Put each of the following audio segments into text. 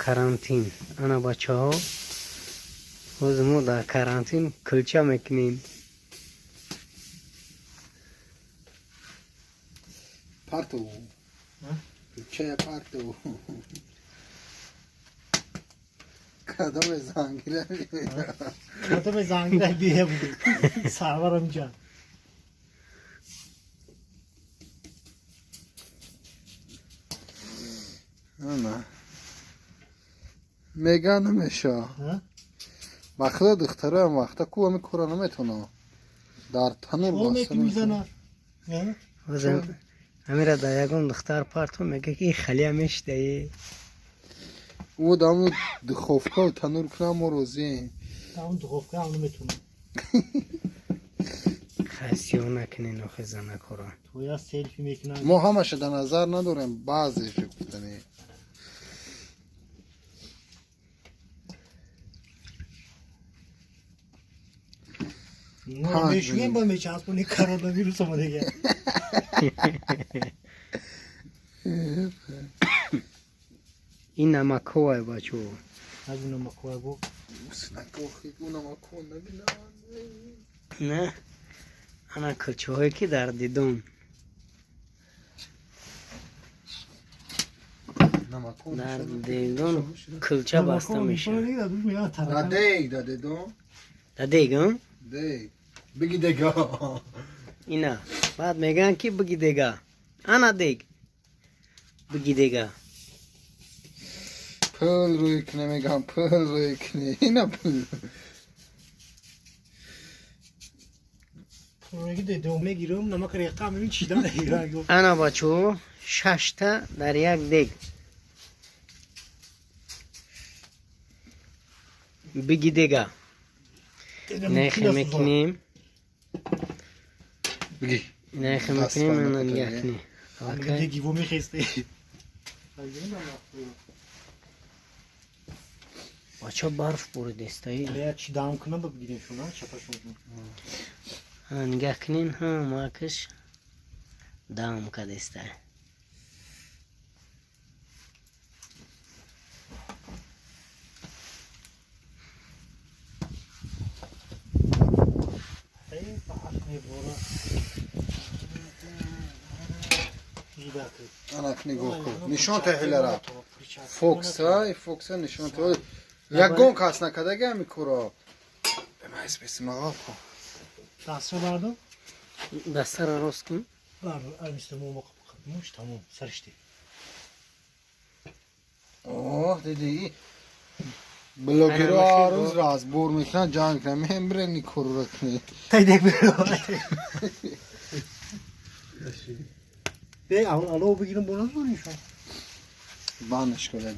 карантин. Ана бачаҳо ҳоз мо дар карантин кулча мекунем. Парту. Кулча парту. Кадам зангира. Кадам зангира бие буд. Сарварам ҷан. Ана. Мега намеша. Вақта духтарам вақта ку ами кора наметона. Дар танур басана. Амира да ягон духтар парту мега ки халия мешдаи. او دامو دخوفکا و تنور کنم و روزی دامو دخوفکا هم نمیتونم خسیو نکنین آخه زنک را تو یا سیلفی میکنم ما همشه در نظر نداریم بعضی فکر کنی نمیشویم با میچسب کنی کرونا ویروس ما دیگه این نمک های بچو از این نمک های بو نه انا کلچه هایی که در دیدون در دیدون کلچه بسته میشه در دیگ در دیدون در دیگ هم؟ دیگ بگی دیگا اینا بعد میگن که بگی دیگا انا دیگ بگی دیگا پل روی کنه میگم پل روی کنه اینا پل پل روی که دیدون میگیرم نمک ریخته هم چی دم نگیرم انا بچو 6 تا در یک دیگ بگی دیگا نخی میکنیم بگی نخی میکنیم من نگه کنیم دیگی و میخیسته بچه برف بوردیستایی باید چی دام کنم بگیریم شما چپاشون نگه کنین ها ماکش دام کدیستایی انا نگاه کن نشان تحیلره فوکس های فوکس ها نشان تحیل یک گون کس نکده گه میکورا بمایز بیسی مقاب کن دست رو بردم دست رو راست کن بردم ارمیسته مو مقاب خدموش تمام سرشتی اوه دیدی بلوگی رو آروز را از بور میکنن جان کنن مهم بره نیکور رو کنی تای دیگ بره بی الو بگیرم بونا زونیشون بانش کنه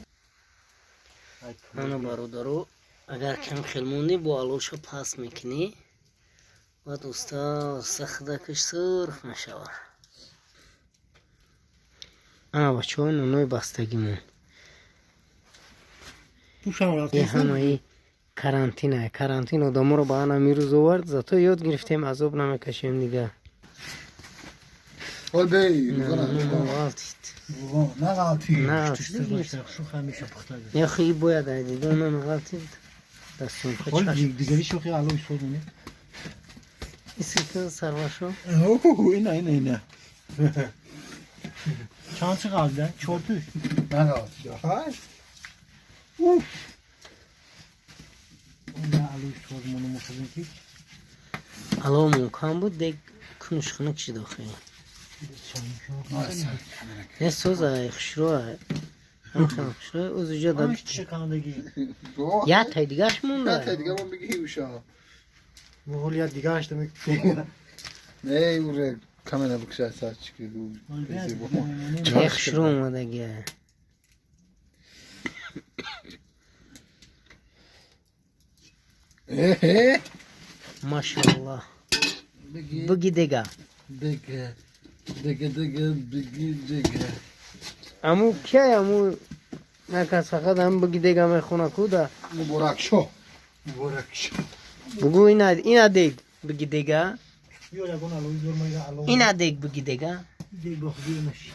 انا برادرو اگر کم خیلمونی با علوشو پاس میکنی و دوستا سخدکش صرف نشور انا بچه های نونوی بستگی مون این همه ای کرانتینه کرانتین آدمو رو با انا میروز آورد زاتو یاد گرفتیم عذاب نمیکشیم دیگه قول بی نه غلطید نه یا خیلی باید دیدو نه غلطید دستون خود دیگری شوخی علوی شد مونه ایسی که سرواشو اینا چند چه قبله؟ چورتوش نه غلطید های نه علوی شد مونه مخزن که علو ممکن بود دیگه کنش خنک شده خیلی نه سوزه خشروه خشروه اوز جا داد یا تای دیگرش مونده یا تای دیگر من بگی هیوشا مغول یا دیگرش دمک نه اوره کامنه بکشه ساعت چکه دو خشرو اومده گه ماشاءالله بگی دیگه دیگه دیگه امو که امو نکس فقط هم بگی دیگه میخونه کوده مبارک شو بگو اینا دیگ بگی دیگه اینا دیگ بگی دیگه دیگ بخوری نشی